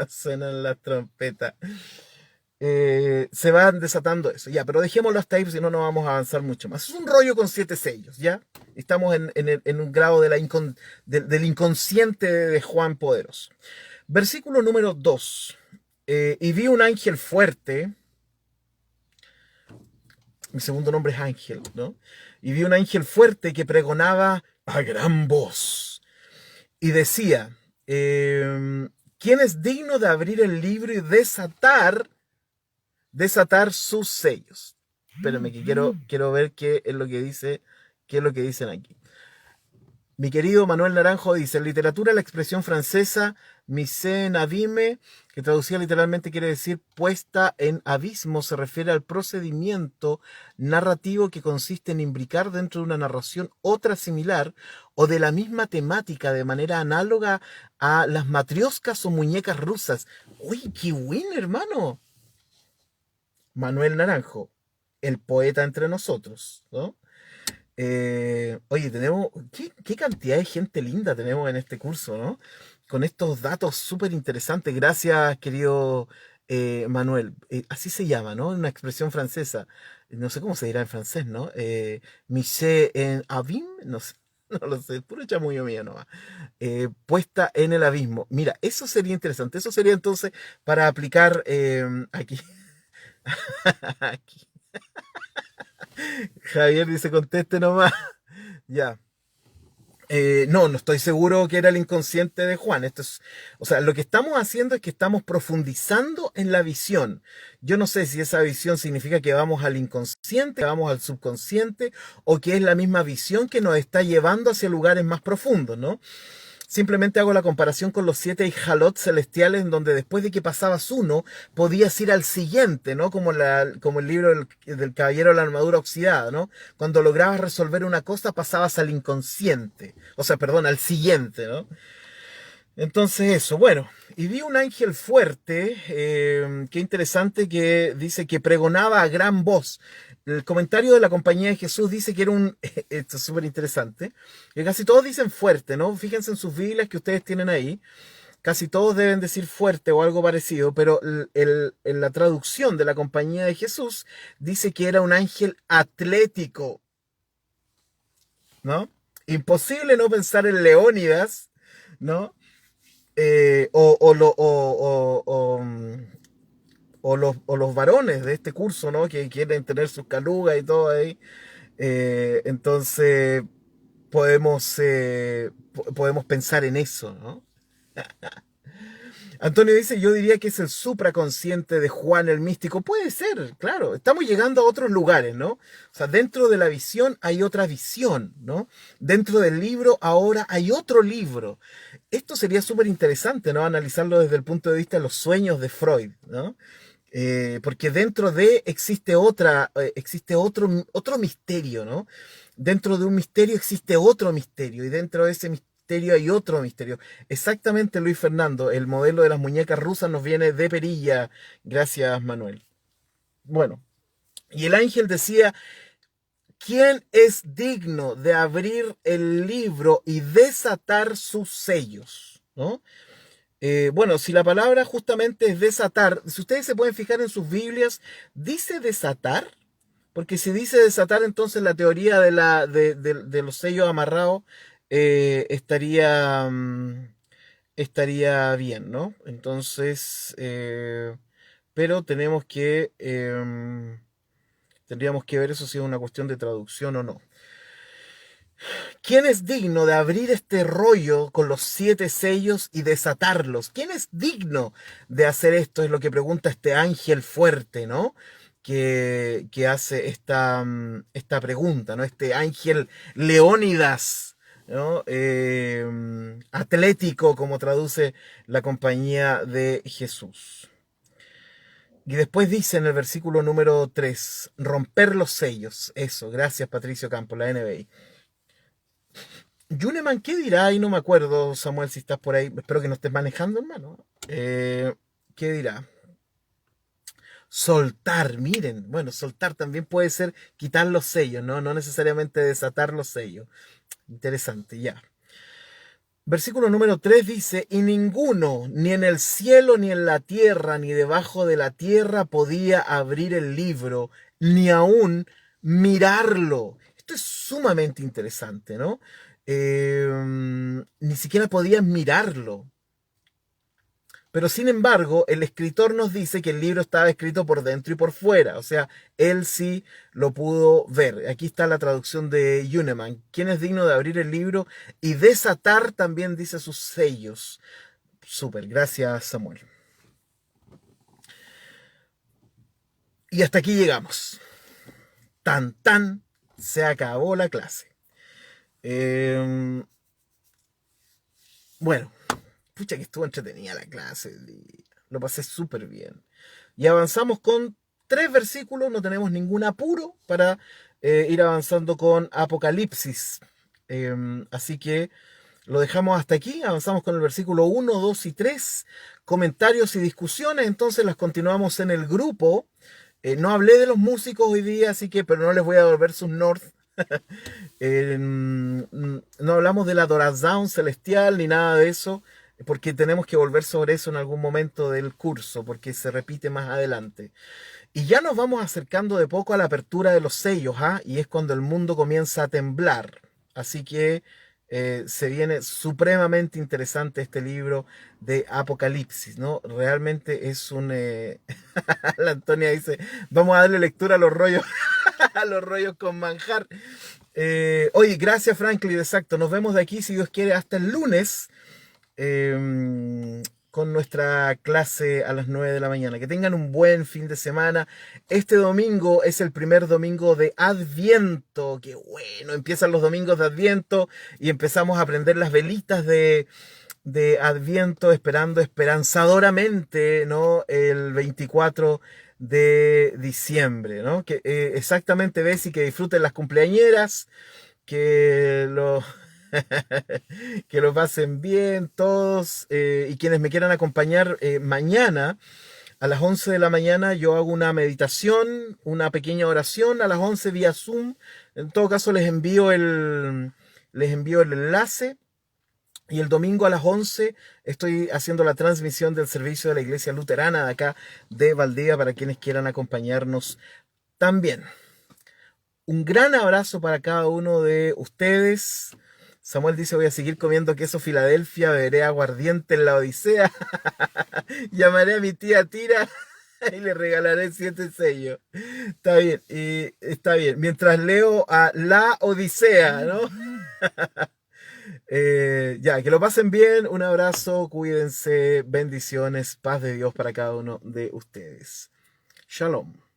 suenan las trompetas. Se van desatando eso, ya, pero dejémoslo hasta ahí, si no, no vamos a avanzar mucho más. Es un rollo con 7 sellos, ¿ya? Estamos en un grado del inconsciente de Juan Poderoso. Versículo número 2. Y vi un ángel fuerte, mi segundo nombre es Ángel, ¿no? Y vi un ángel fuerte que pregonaba a gran voz y decía, ¿quién es digno de abrir el libro y desatar sus sellos? Espérame, que quiero ver qué es lo que dice, qué es lo que dicen aquí. Mi querido Manuel Naranjo dice, en literatura la expresión francesa mise en abîme, que traducida literalmente quiere decir puesta en abismo, se refiere al procedimiento narrativo que consiste en imbricar dentro de una narración otra similar o de la misma temática de manera análoga a las matrioscas o muñecas rusas. Uy, qué bueno, hermano. Manuel Naranjo, el poeta entre nosotros, ¿no? Oye, ¿qué cantidad de gente linda tenemos en este curso, ¿no? Con estos datos súper interesantes. Gracias, querido Manuel. Así se llama, ¿no? Una expresión francesa. No sé cómo se dirá en francés, ¿no? Mise en abîme, no sé. No lo sé, puro chamullo mío nomás. Puesta en el abismo. Mira, eso sería interesante. Eso sería entonces para aplicar aquí. Aquí. Javier dice, conteste nomás. Ya. No estoy seguro que era el inconsciente de Juan. O sea, lo que estamos haciendo es que estamos profundizando en la visión. Yo no sé si esa visión significa que vamos al inconsciente, que vamos al subconsciente, o que es la misma visión que nos está llevando hacia lugares más profundos, ¿no? Simplemente hago la comparación con los 7 Ijalot celestiales, en donde después de que pasabas uno, podías ir al siguiente, ¿no? Como el libro del Caballero de la Armadura Oxidada, ¿no? Cuando lograbas resolver una cosa, pasabas al inconsciente. O sea, perdón, al siguiente, ¿no? Entonces eso, bueno, y vi un ángel fuerte, qué interesante, que dice que pregonaba a gran voz. El comentario de la Compañía de Jesús dice que era esto es súper interesante, que casi todos dicen fuerte, ¿no? Fíjense en sus Biblias que ustedes tienen ahí, casi todos deben decir fuerte o algo parecido, pero en la traducción de la Compañía de Jesús dice que era un ángel atlético, ¿no? Imposible no pensar en Leónidas, ¿no? O o los varones de este curso, ¿no? Que quieren tener sus calugas y todo ahí. Entonces podemos pensar en eso, ¿no? Antonio dice, yo diría que es el supraconsciente de Juan el Místico. Puede ser, claro. Estamos llegando a otros lugares, ¿no? O sea, dentro de la visión hay otra visión, ¿no? Dentro del libro ahora hay otro libro. Esto sería súper interesante, ¿no? Analizarlo desde el punto de vista de los sueños de Freud, ¿no? Porque dentro de existe otro misterio, ¿no? Dentro de un misterio existe otro misterio y dentro de ese misterio hay otro misterio. Exactamente, Luis Fernando, el modelo de las muñecas rusas nos viene de perilla. Gracias, Manuel. Bueno, y el ángel decía, ¿quién es digno de abrir el libro y desatar sus sellos? ¿No? Bueno, si la palabra justamente es desatar, si ustedes se pueden fijar en sus Biblias, ¿dice desatar? Porque si dice desatar, entonces la teoría de los sellos amarrados estaría bien, ¿no? Entonces, pero tendríamos que ver eso si es una cuestión de traducción o no. ¿Quién es digno de abrir este rollo con los 7 sellos y desatarlos? ¿Quién es digno de hacer esto? Es lo que pregunta este ángel fuerte, ¿no? Que hace esta pregunta, ¿no? Este ángel Leónidas, ¿no? Atlético, como traduce la compañía de Jesús. Y después dice en el versículo número 3, romper los sellos. Eso, gracias Patricio Campos, la NBI. Juneman, ¿qué dirá? Ahí no me acuerdo, Samuel, si estás por ahí. Espero que no estés manejando, hermano. ¿Qué dirá? Soltar, miren. Bueno, soltar también puede ser quitar los sellos, ¿no? No necesariamente desatar los sellos. Interesante, ya. Versículo número 3 dice, y ninguno, ni en el cielo, ni en la tierra, ni debajo de la tierra, podía abrir el libro, ni aún mirarlo. Esto es sumamente interesante, ¿no? Ni siquiera podían mirarlo. Pero sin embargo, el escritor nos dice que el libro estaba escrito por dentro y por fuera. O sea, él sí lo pudo ver. Aquí está la traducción de Juneman. ¿Quién es digno de abrir el libro y desatar también, dice, sus sellos? Súper, gracias Samuel. Y hasta aquí llegamos. Tan, tan, se acabó la clase. Bueno, pucha que estuvo entretenida la clase. Lo pasé súper bien. Y avanzamos con 3 versículos, no tenemos ningún apuro para ir avanzando con Apocalipsis. Así que lo dejamos hasta aquí, avanzamos con el versículo 1, 2 y 3, comentarios y discusiones, entonces las continuamos en el grupo. No hablé de los músicos hoy día, así que, pero no les voy a devolver sus north. No hablamos de la adoración celestial ni nada de eso, porque tenemos que volver sobre eso en algún momento del curso, porque se repite más adelante. Y ya nos vamos acercando de poco a la apertura de los sellos, ¿ah? Y es cuando el mundo comienza a temblar. Así que se viene supremamente interesante este libro de Apocalipsis, ¿no? Realmente es un... La Antonia dice, vamos a darle lectura a los rollos, a los rollos con manjar. Oye, gracias Franklin, exacto. Nos vemos de aquí, si Dios quiere, hasta el lunes. Con nuestra clase a las 9 de la mañana. Que tengan un buen fin de semana. Este domingo es el primer domingo de Adviento. Qué bueno, empiezan los domingos de Adviento y empezamos a prender las velitas de Adviento, esperando esperanzadoramente, ¿no? El 24 de diciembre, ¿no? Que exactamente ves y que disfruten las cumpleañeras, que lo que lo pasen bien todos y quienes me quieran acompañar mañana a las 11 de la mañana yo hago una meditación, una pequeña oración a las 11 vía Zoom. En todo caso les envío el enlace. Y el domingo a las 11 estoy haciendo la transmisión del servicio de la Iglesia Luterana de acá de Valdivia para quienes quieran acompañarnos también. Un gran abrazo para cada uno de ustedes. Samuel dice, voy a seguir comiendo queso Filadelfia, beberé aguardiente en la Odisea, llamaré a mi tía Tira Y le regalaré 7 sellos. Está bien, y está bien. Mientras leo a La Odisea, ¿no? Ya, que lo pasen bien. Un abrazo, cuídense, bendiciones, paz de Dios para cada uno de ustedes. Shalom.